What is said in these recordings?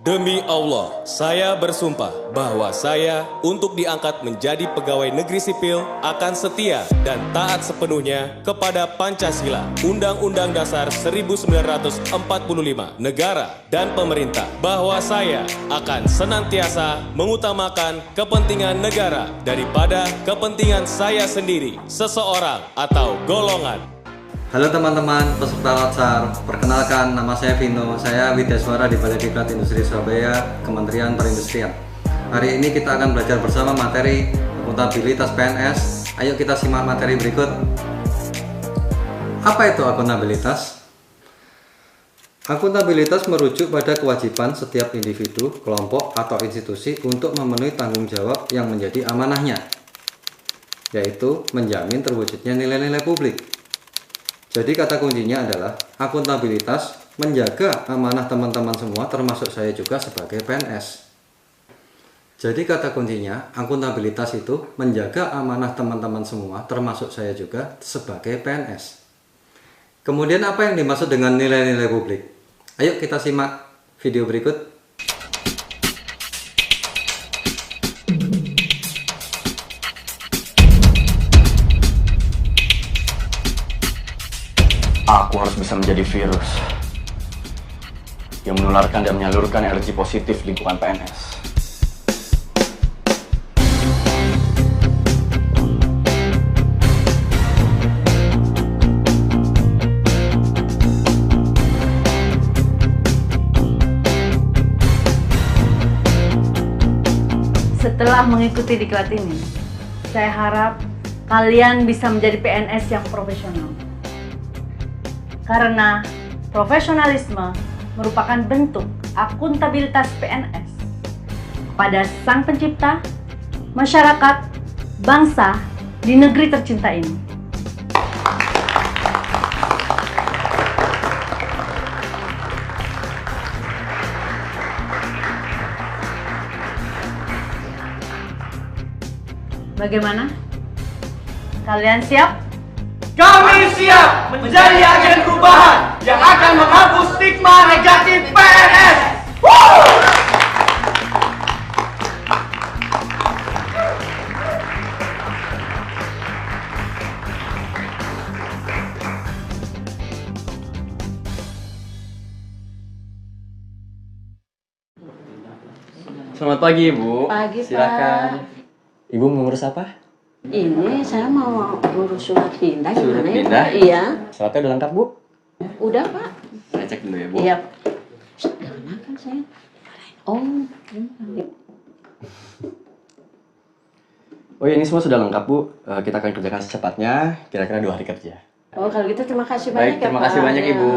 Demi Allah, saya bersumpah bahwa saya untuk diangkat menjadi pegawai negeri sipil akan setia dan taat sepenuhnya kepada Pancasila, Undang-Undang Dasar 1945, negara dan pemerintah. Bahwa saya akan senantiasa mengutamakan kepentingan negara daripada kepentingan saya sendiri, seseorang atau golongan. Halo teman-teman peserta Latsar, perkenalkan nama saya Vino, saya Widyaswara di Balai Diklat Industri Surabaya, Kementerian Perindustrian. Hari ini kita akan belajar bersama materi akuntabilitas PNS. Ayo kita simak materi berikut. Apa itu akuntabilitas? Akuntabilitas merujuk pada kewajiban setiap individu, kelompok, atau institusi untuk memenuhi tanggung jawab yang menjadi amanahnya, yaitu menjamin terwujudnya nilai-nilai publik. Jadi kata kuncinya adalah akuntabilitas menjaga amanah teman-teman semua, termasuk saya juga sebagai PNS. Jadi kata kuncinya akuntabilitas itu menjaga amanah teman-teman semua, termasuk saya juga sebagai PNS. Kemudian apa yang dimaksud dengan nilai-nilai publik? Ayo kita simak video berikut. Aku harus bisa menjadi virus yang menularkan dan menyalurkan energi positif lingkungan PNS. Setelah mengikuti diklat ini, saya harap kalian bisa menjadi PNS yang profesional. Karena profesionalisme merupakan bentuk akuntabilitas PNS kepada Sang Pencipta, masyarakat, bangsa di negeri tercinta ini. Bagaimana? Kalian siap? Kami siap menjadi agen perubahan yang akan menghapus stigma negatif PNS. Selamat pagi, Ibu. Pagi, silakan. Pak. Ibu mengurus apa? Ini saya mau ngurus surat pindah. Surat gimana pindah? ya, Pak? Iya. Suratnya udah lengkap, Bu? Udah, Pak. Saya cek dulu ya, Bu. Iya. Jangan kan saya. Oh, ini. Oh ya, ini semua sudah lengkap, Bu. Kita akan kerjakan secepatnya, kira-kira 2 hari kerja. Oh, kalau gitu terima kasih Baik, banyak ya, terima Pak. kasih banyak, Ya. Ibu.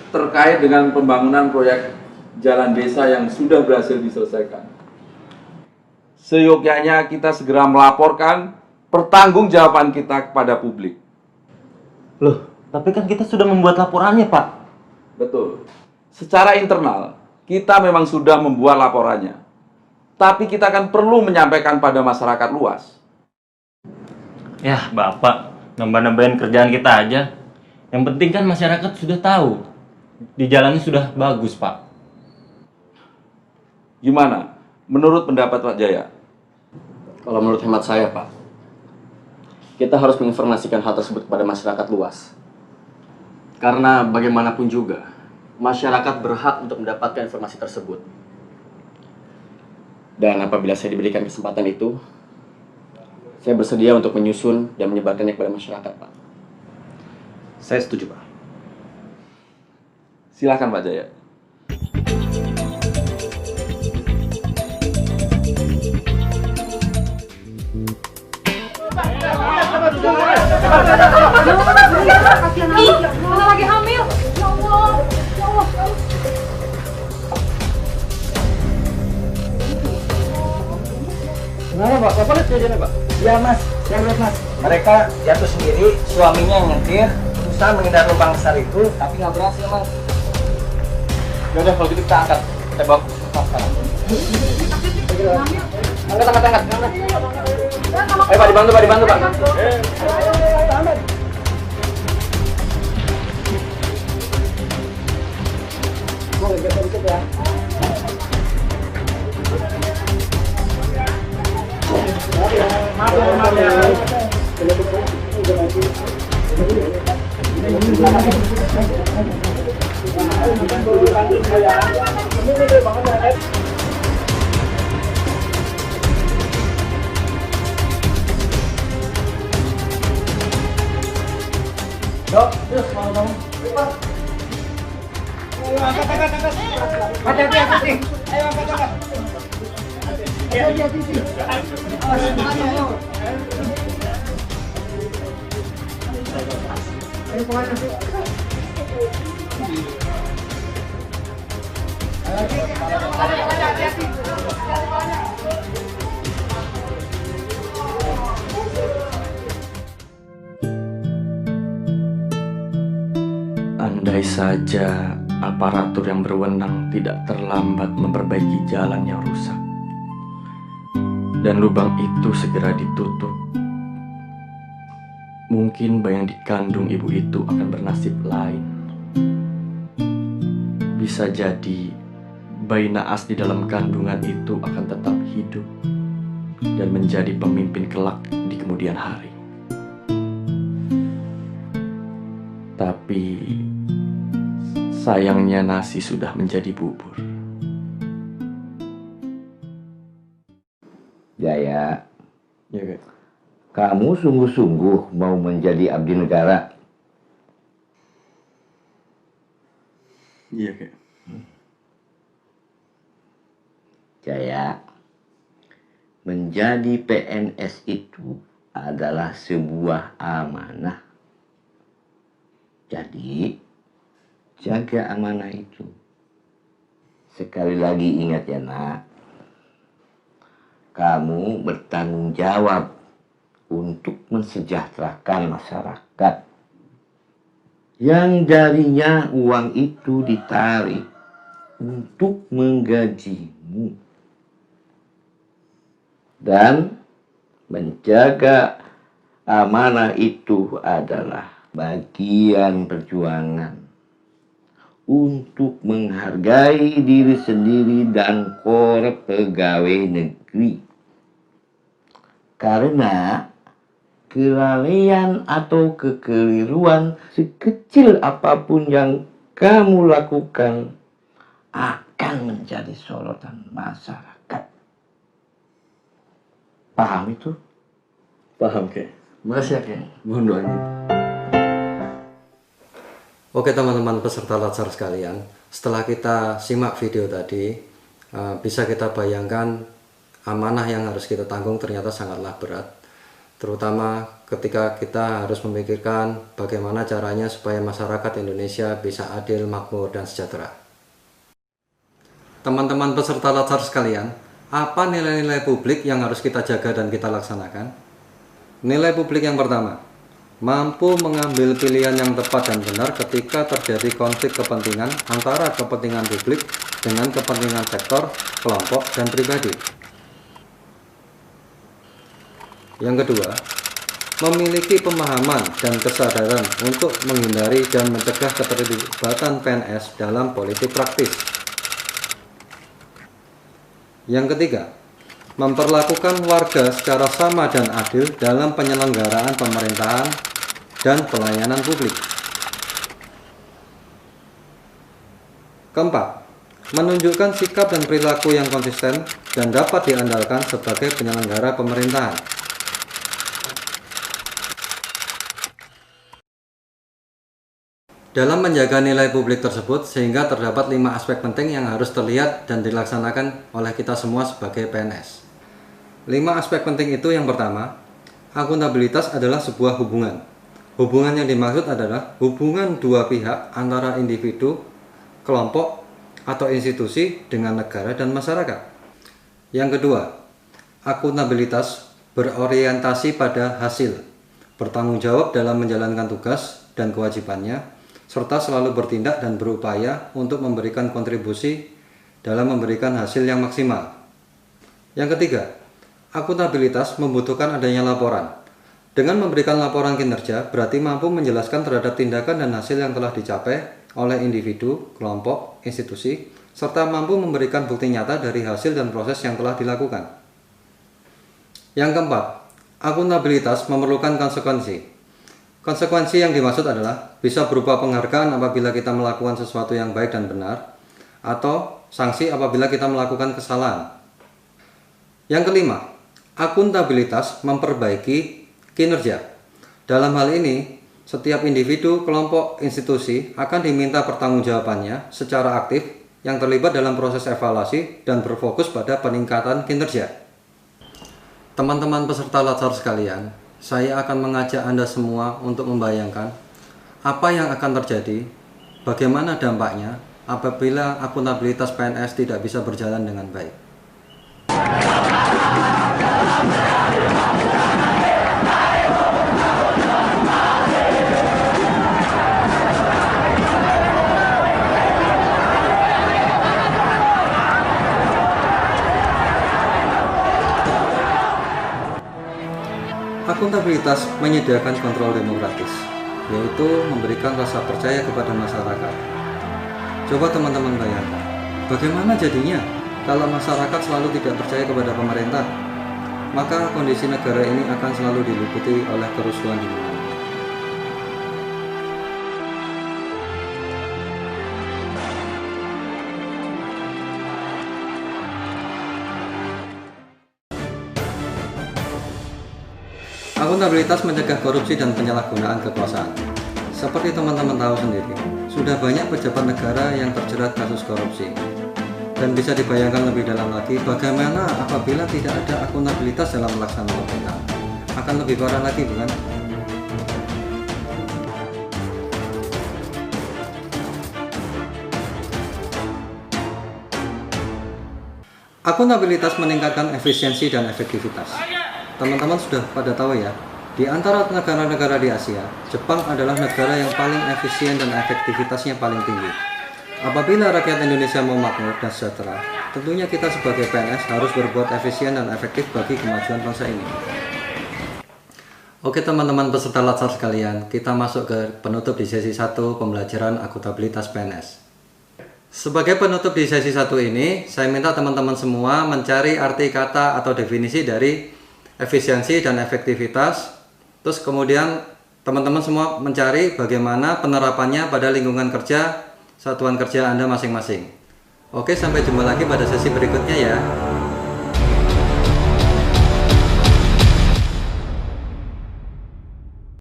Terkait dengan pembangunan proyek jalan desa yang sudah berhasil diselesaikan. Seyogyanya kita segera melaporkan pertanggungjawaban kita kepada publik. Loh, tapi kan kita sudah membuat laporannya, Pak. Betul. Secara internal, kita memang sudah membuat laporannya. Tapi kita akan perlu menyampaikan pada masyarakat luas. Ya, Bapak, nambah-nambahin kerjaan kita aja. Yang penting kan masyarakat sudah tahu. Di jalannya sudah bagus, Pak. Gimana? Menurut pendapat Pak Jaya? Kalau menurut hemat saya, Pak, kita harus menginformasikan hal tersebut kepada masyarakat luas. Karena bagaimanapun juga, masyarakat berhak untuk mendapatkan informasi tersebut. Dan apabila saya diberikan kesempatan itu, saya bersedia untuk menyusun dan menyebarkannya kepada masyarakat, Pak. Saya setuju, Pak. Silakan Pak Jaya. Mana lagi hamil? Ya Allah, ya Allah. Gimana, Pak? Bapak lihat kejadiannya, Pak? Ya Mas, saya lihat Mas. Mereka jatuh sendiri, suaminya yang nyetir, berusaha menghindar lubang besar itu, tapi nggak berhasil Mas. Yaudah, kalau gitu kita angkat Tembok. Angkat. Ayo Pak, dibantu Pak. Dok, terus mau dong. Angkat. Hati-hati. Ayo angkat. Hati-hati. Ayo kemana sih? Hati-hati. Andai saja aparatur yang berwenang tidak terlambat memperbaiki jalan yang rusak dan lubang itu segera ditutup, mungkin bayi yang dikandung ibu itu akan bernasib lain. Bisa jadi bayi naas di dalam kandungan itu akan tetap hidup dan menjadi pemimpin kelak di kemudian hari. Tapi sayangnya nasi sudah menjadi bubur. Jaya, Ya, Kak. kamu sungguh-sungguh mau menjadi abdi negara? Iya, Kak. Jaya, menjadi PNS itu adalah sebuah amanah. Jadi, jaga amanah itu. Sekali lagi ingat ya nak, kamu bertanggung jawab untuk mensejahterakan masyarakat yang darinya uang itu ditarik untuk menggajimu. Dan menjaga amanah itu adalah bagian perjuangan untuk menghargai diri sendiri dan korps pegawai negeri. Karena kelalaian atau kekeliruan sekecil apapun yang kamu lakukan akan menjadi sorotan masyarakat. Paham itu? Paham, Kak. Makasih ya, Kak. Mohon doanya. Oke teman-teman peserta latsar sekalian, setelah kita simak video tadi, bisa kita bayangkan amanah yang harus kita tanggung ternyata sangatlah berat. Terutama ketika kita harus memikirkan bagaimana caranya supaya masyarakat Indonesia bisa adil, makmur, dan sejahtera. Teman-teman peserta latsar sekalian, apa nilai-nilai publik yang harus kita jaga dan kita laksanakan? Nilai publik yang pertama, mampu mengambil pilihan yang tepat dan benar ketika terjadi konflik kepentingan antara kepentingan publik dengan kepentingan sektor, kelompok, dan pribadi. Yang kedua, memiliki pemahaman dan kesadaran untuk menghindari dan mencegah keterlibatan PNS dalam politik praktis. Yang ketiga, memperlakukan warga secara sama dan adil dalam penyelenggaraan pemerintahan dan pelayanan publik. Keempat, menunjukkan sikap dan perilaku yang konsisten dan dapat diandalkan sebagai penyelenggara pemerintahan. Dalam menjaga nilai publik tersebut, sehingga terdapat 5 aspek penting yang harus terlihat dan dilaksanakan oleh kita semua sebagai PNS. 5 aspek penting itu yang pertama, akuntabilitas adalah sebuah hubungan. Hubungan yang dimaksud adalah hubungan dua pihak antara individu, kelompok, atau institusi dengan negara dan masyarakat. Yang kedua, akuntabilitas berorientasi pada hasil, bertanggung jawab dalam menjalankan tugas dan kewajibannya, serta selalu bertindak dan berupaya untuk memberikan kontribusi dalam memberikan hasil yang maksimal. Yang ketiga, akuntabilitas membutuhkan adanya laporan. Dengan memberikan laporan kinerja, berarti mampu menjelaskan terhadap tindakan dan hasil yang telah dicapai oleh individu, kelompok, institusi, serta mampu memberikan bukti nyata dari hasil dan proses yang telah dilakukan. Yang keempat, akuntabilitas memerlukan konsekuensi. Konsekuensi yang dimaksud adalah bisa berupa penghargaan apabila kita melakukan sesuatu yang baik dan benar, atau sanksi apabila kita melakukan kesalahan. Yang kelima, akuntabilitas memperbaiki kinerja. Dalam hal ini, setiap individu, kelompok, institusi akan diminta pertanggungjawabannya secara aktif yang terlibat dalam proses evaluasi dan berfokus pada peningkatan kinerja. Teman-teman peserta Latsar sekalian, saya akan mengajak Anda semua untuk membayangkan apa yang akan terjadi, bagaimana dampaknya apabila akuntabilitas PNS tidak bisa berjalan dengan baik. Akuntabilitas menyediakan kontrol demokratis, yaitu memberikan rasa percaya kepada masyarakat. Coba teman-teman bayangkan, bagaimana jadinya kalau masyarakat selalu tidak percaya kepada pemerintah? Maka kondisi negara ini akan selalu diliputi oleh kerusuhan di mana-mana. Akuntabilitas mencegah korupsi dan penyalahgunaan kekuasaan. Seperti teman-teman tahu sendiri, sudah banyak pejabat negara yang terjerat kasus korupsi. Dan bisa dibayangkan lebih dalam lagi bagaimana apabila tidak ada akuntabilitas dalam pelaksanaan pemerintahan. Akan lebih parah lagi, bukan? Akuntabilitas meningkatkan efisiensi dan efektivitas. Teman-teman sudah pada tahu ya, di antara negara-negara di Asia, Jepang adalah negara yang paling efisien dan efektivitasnya paling tinggi. Apabila rakyat Indonesia mau makmur dan sejahtera, tentunya kita sebagai PNS harus berbuat efisien dan efektif bagi kemajuan bangsa ini. Oke teman-teman peserta Latsar sekalian, kita masuk ke penutup di sesi 1 pembelajaran akuntabilitas PNS. Sebagai penutup di sesi 1 ini, saya minta teman-teman semua mencari arti kata atau definisi dari efisiensi dan efektivitas. Terus kemudian teman-teman semua mencari bagaimana penerapannya pada lingkungan kerja satuan kerja Anda masing-masing. Oke, sampai jumpa lagi pada sesi berikutnya ya.